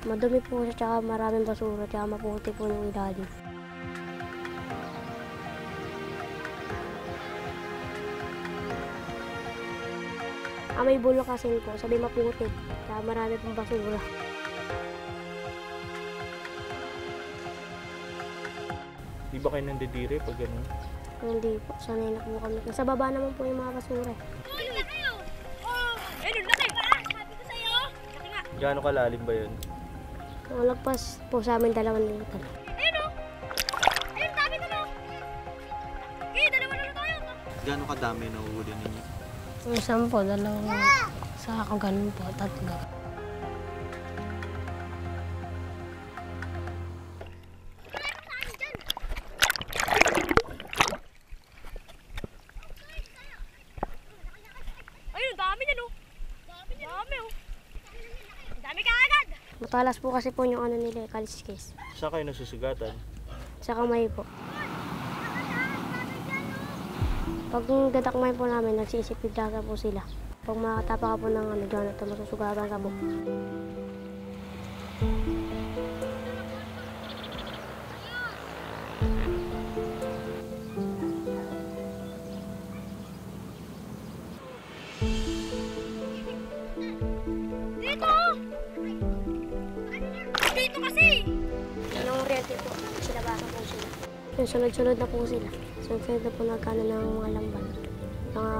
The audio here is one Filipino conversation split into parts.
Madumi po siya, tsaka maraming basura, tsaka maputi po yung ilalim. May bulok kasi po, sabi maputi, tsaka marami pong basura. Di ba kayo nandidiri pag gano'n? Hindi po, sanay na po kami. Nasa baba naman po yung mga basura. Ayun na kayo! Oh! Ayun na kayo! Sabi ko sa'yo! Laki nga! Gaano kalalim ba yun? Lagpas po sa amin 2 litar. Ayun o! Ayun, dami na no! Okay, 2 na tayo! Gaano kadami na uhuli ninyo? Yung 10 po, 2. Sa ganun po, 3. Ayun, dami na no! Dami oh! Dami ka agad! Matalas po kasi po yung ano nila, kaliskis. Saan kayo nasusugatan? Sa kamay po. Pag dadakmay po namin, nagsisipid talaga po sila. Pag makatapa ka po ng Jonathan, masusugatan ka po. Dito! Dito kasi! Yung rete po, sinabakan po sila. Yung sunod-sunod na po sila. Sunod-sunod na po nagkano ng mga lamban. Mga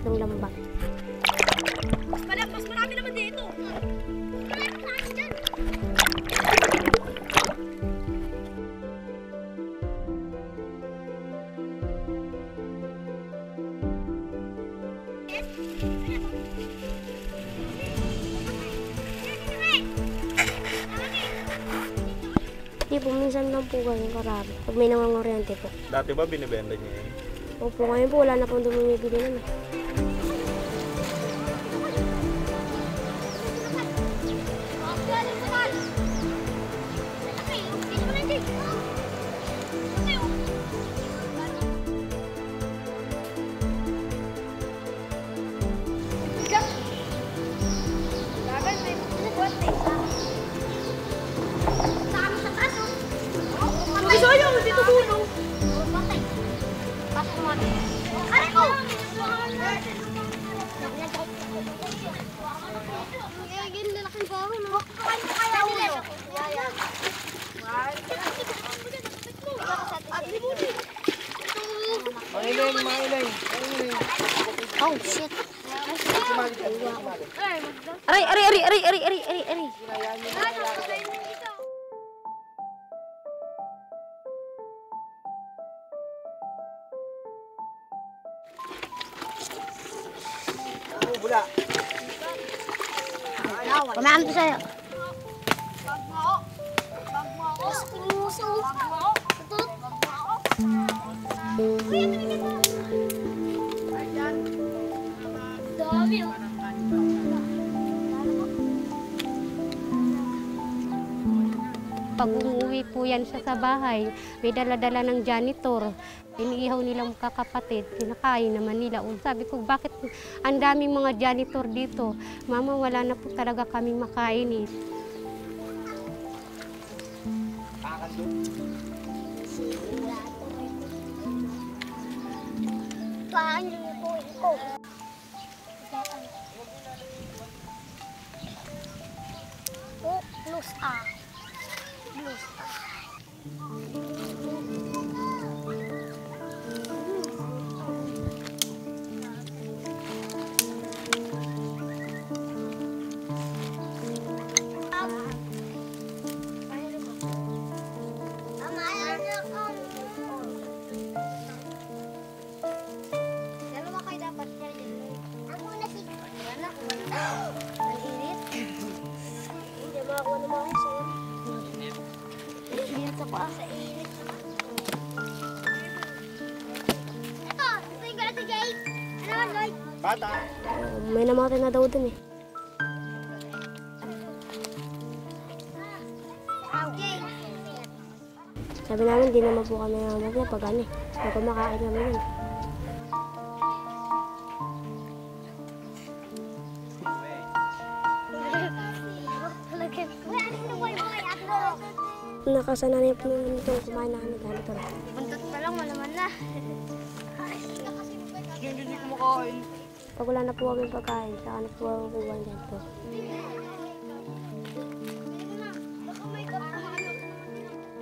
3 lamban. Mas marami naman dito! Hindi po, minsan lang po ganyan karami. Pag may nanganguryente po. Dati ba binibenta niyo yun? Opo, ngayon po wala na pong dumimibili naman. Dito dulo! Pasok mo. Aray ko! Gagawin lalaking baho, no? Kain mo kaya ulo. Oh, shit. Aray, aray, aray, aray, aray, aray, aray, aray. Kumaan ko sa'yo. Dami oh. Pag umuwi po yan siya sa bahay, may dala-dala ng janitor. Iniihaw nilang kakapatid, kinakain naman nila. O sabi ko, bakit ang daming mga janitor dito? Mama, wala na po talaga kaming makain eh. Paano po ito? Oh, blues ah. Blues ah. Dalawa kayo dapat. Ako na si... Malinit. Hindi makakuha ng mga sa'yo. Malinit ako ah. Sa init. Ito yung gala si Jay. Ano naman, Lloyd? Bata! May namatay na daw dun eh. Jay. Sabi namin, di naman po kami namatay pag ano eh. Pag kumakain kami yun. Wala, nakasanay po naman itong kumain na ganito. Buntot pa lang, malaman na. Hindi kumakain. Pag wala na po kami pagkain, saka na po ako kuha ganito. Baka may kapama ano.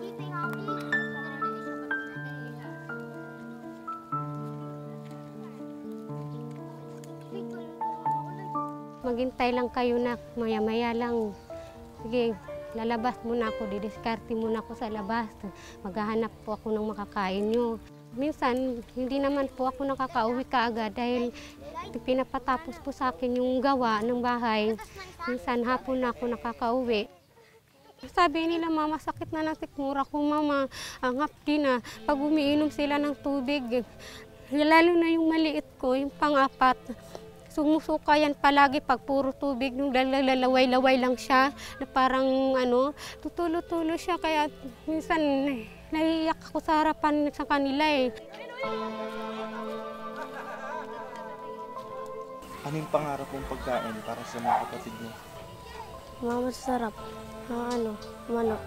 Eating happy. Maghintay lang kayo na, maya-maya lang. Sige, lalabas muna ako, didiskarte muna ako sa labas. Maghahanap po ako ng makakain nyo. Minsan, hindi naman po ako nakakauwi kaagad dahil pinapatapos po sa akin yung gawa ng bahay. Minsan, hapon na ako nakakauwi. Sabi nila, mama, sakit na ng sikmura ko, mama. Ang hapdi na. Pag umiinom sila ng tubig, lalo na yung maliit ko, yung pang-apat, sumusuka yan palagi pag puro tubig, nung lalaway-laway lang siya, na parang tutulo-tulo siya. Kaya minsan naiiyak ako sa harapan sa kanila eh. Ano yung pangarap mong pagkain para sa mga kapatid mo? Mga masasarap na manok.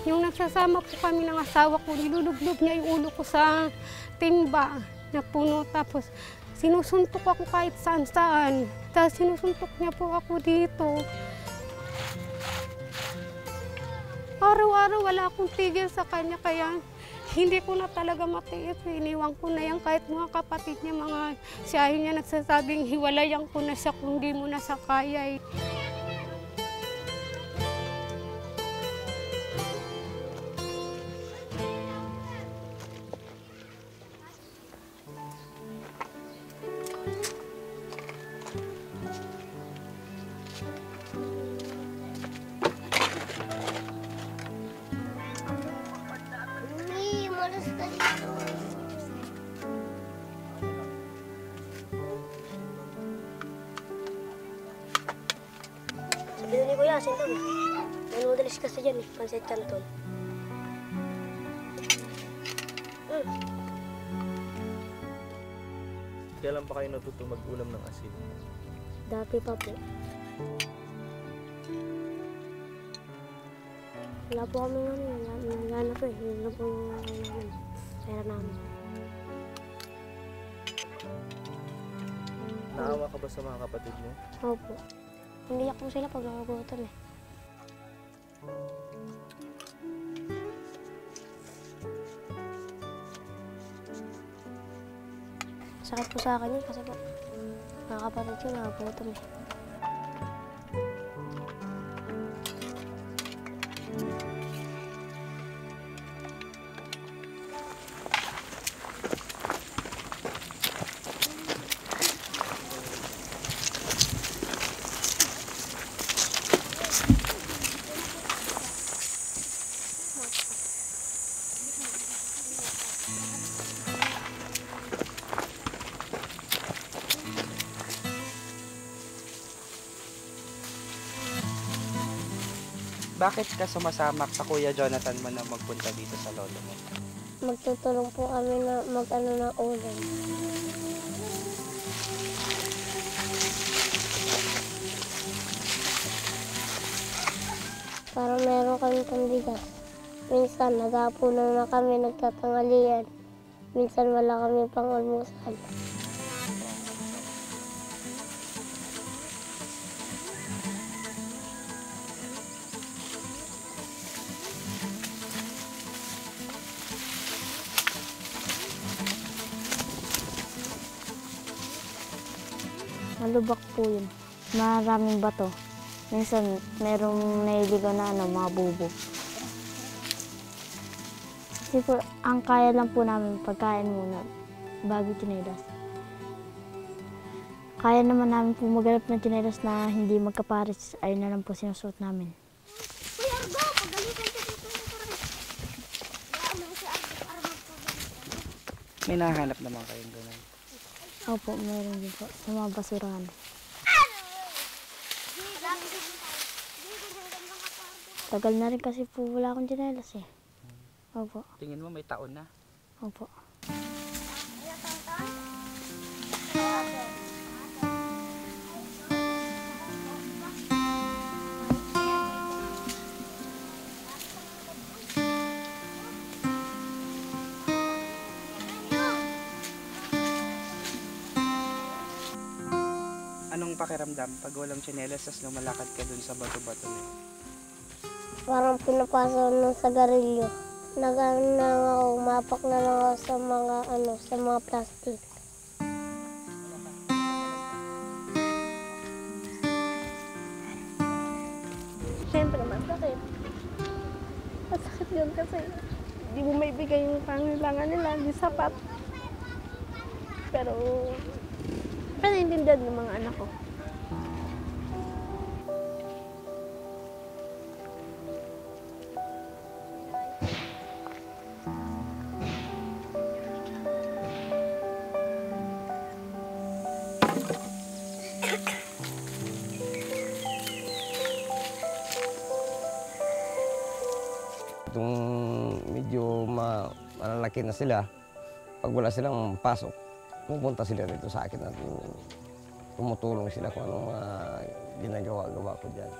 Yung nagsasama po kami ng asawa ko, nilulublob niya yung ulo ko sa timba na puno. Tapos sinusuntok ako kahit saan-saan. Tapos sinusuntok niya po ako dito. Araw-araw wala akong tigil sa kanya, kaya hindi ko na talaga matiis. Iniwan ko na yan kahit mga kapatid niya, mga siyahin niya nagsasabing hiwalayan ko na siya kung di mo na siya kaya eh. Malas ka dito. Sabi ni Kuya, asin daw eh. May noodles kasi dyan eh, pancit canton. Kailan pa kayo natuto mag-ulam ng asin? Dati pa po. Wala po kami nagana po eh. Yun lang po yung pera namin. Naawa ka ba sa mga kapatid mo? Opo. Hindi po sila pag nagugutom eh. Sakit po sa akin yun kasi po mga kapatid ko nagugutom eh. Bakit ka sumasama sa Kuya Jonathan mo na magpunta dito sa lolo mo? Magtutulong po kami na mag-ano ng ulam. Para meron kami pambigas. Minsan naghapunan na kami, nagtatangalian. Minsan wala kami pang-almusal. Malubak po yun. Maraming bato. Minsan, merong nailigaw na mga bubo. Kasi po, ang kaya lang po namin pagkain muna bago tsinelas. Kaya naman namin po maghanap ng tsinelas na hindi magkapares. Ayun na lang po sinusuot namin. Uy, Argo! Pagalitan ka dito mo parang. May nahanap naman kayong ganun. Opo, meron din po sa mga basurahan. Tagal na rin kasi po wala akong tsinelas eh. Opo, Tingin mo may taon na. opo. Anong pakiramdam pag walang tsinelas tapos lumalakad ka dun sa bato-bato na yun? Parang pinapasok ng sagarilyo. Nagano na lang ako, mapak na lang ako sa mga plastic. Siyempre, masakit. Masakit yun kasi hindi mo maibigay yung pangailangan nila, hindi sapat. Pero, naiintindihan ng mga anak ko. Itong medyo malalaki na sila, pag wala silang pasok, pupunta sila rito sa akin at tumutulong sila kung anong ginagawa-gawa ko dyan.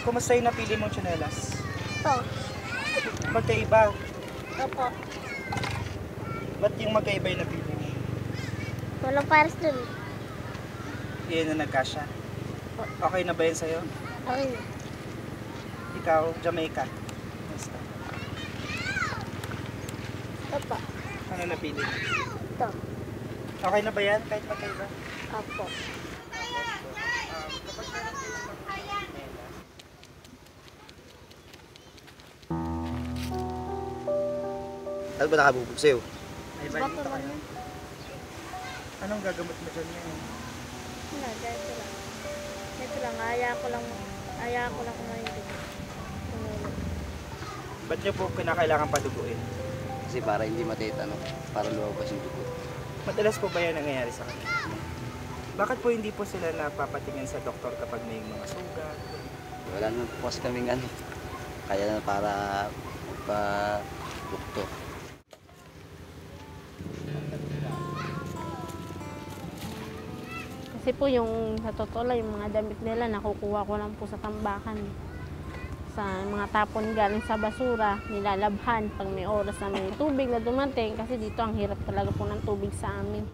Kumusta yung napili mong tsinelas? Ito, Magkaiba. opo. Ba't yung magkaiba yung napili mo? Walang pares dun. Yan na nagkasya. Okay na ba yun sa'yo? Okay na. Ikaw, Jamaica. Kumusta? Opo, Ano napili mo? ito. Okay na ba yan kahit magkaiba? Opo. Ano ba nakabubog sa'yo? Ay, balita ka na. Anong gagamot mo dyan ngayon? Wala, ganito lang. Ganito lang, aya ko lang kumain dito. Ba't niyo po kinakailangan paduguin? Kasi para hindi matitano, para lumabas yung dugo. Madalas po ba yan nangyayari sa kanila? Bakit po hindi po sila napapatingin sa doktor kapag may mga sugat? Wala naman po kasi kaming ano. Kaya na para magpa-doktor. Kasi po yung sa totoo lang, yung mga damit nila nakukuha ko lang po sa tambakan. Sa mga tapon galing sa basura, nilalabhan pag may oras na may tubig na dumating kasi dito ang hirap talaga po ng tubig sa amin.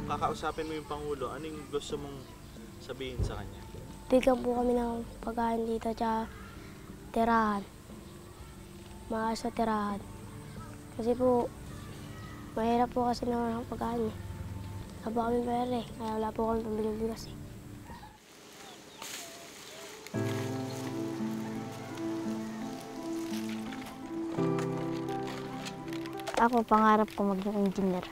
Kakausapin mo yung Pangulo, ano yung gusto mong sabihin sa kanya? Bigyan po kami ng pagkain dito tsaka tirahan. Maayos na tirahan. Kasi po, mahirap po kasi naman ang pagkain eh. Wala po kami pera eh, kaya wala po kami pambiling bigas eh. Ako, pangarap ko maging engineer.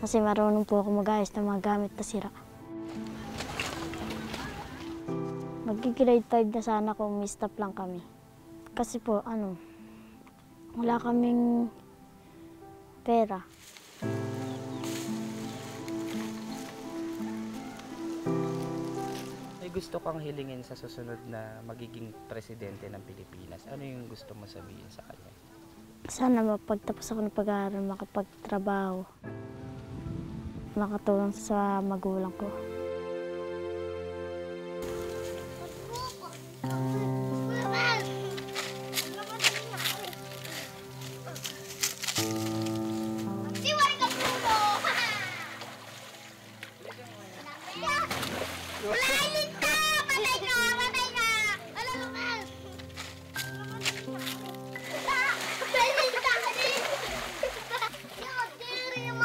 Kasi marunong po ako mag-ayos ng mga gamit na sira. Mag-grade 5 na sana kung may stop lang kami. Kasi po, wala kaming pera. May gusto kang hilingin sa susunod na magiging presidente ng Pilipinas. Ano yung gusto mo sabihin sa kanya? Sana mapagtapos ako ng pag-aaral, makapagtrabaho. Makatulong sa magulang ko. Yung